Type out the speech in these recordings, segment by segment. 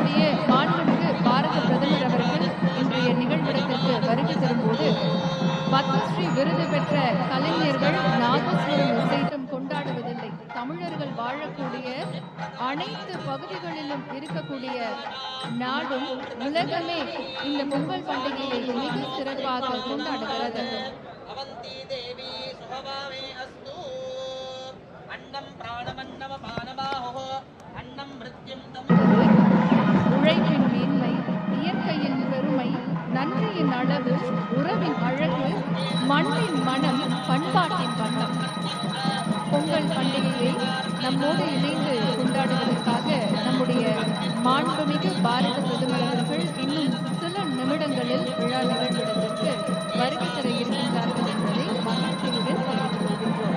நம்முடைய மாண்புமிகு பாரத பிரதமர் அவர்கள் இன்றைய நிகழ்விடத்திற்கு வருகை தரும்போது பத்மஸ்ரீ விருது பெற்ற கலைஞர்கள் நாதஸ்வரம் இசைத்தும் கொண்டாடுவதில்லை. தமிழர்கள் வாழக்கூடிய அனைத்து பகுதிகளிலும் இருக்கக்கூடிய நாடும் உலகமே இந்த பொங்கல் பண்டிகையை மிக சிறப்பாக கொண்டாடுகிறது. உழைப்பின் மேன்மை, இயற்கையின் பெருமை, நன்றியின் அளவு, உறவின் அழகு, மண்ணின் மனம், பண்பாட்டின் வண்ணம். பொங்கல் பண்டிகையை நம்மோடு இணைந்து கொண்டாடுவதற்காக நம்முடைய மாண்புமிகு பாரத பிரதமர் அவர்கள் இன்னும் சில நிமிடங்களில் விழா நிகழ்விடத்திற்கு வருகை தர இருக்கின்றார்கள் என்பதை மகிழ்ச்சியுடன் தெரிவித்துக் கொள்கின்றோம்.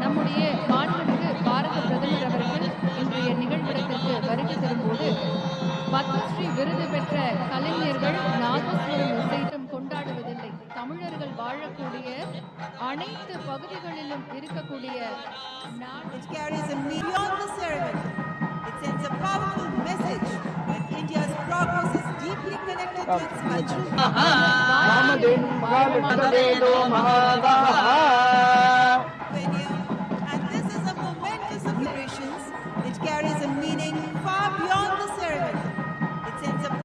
நம்முடைய மாண்புமிகு பாரத பிரதமர் அவர்கள் இன்றைய நிகழ்விடத்திற்கு வருகை தரும்போது பத்மஸ்ரீ விருது பெற்ற கலைஞர்கள் நாதஸ்வரம் இசைத்தும் கொண்டாடுவதில்லை. தமிழர்கள் வாழக்கூடிய அனைத்து பகுதிகளிலும் இருக்கக்கூடிய It sends a powerful message that India's progress is deeply connected to its culture.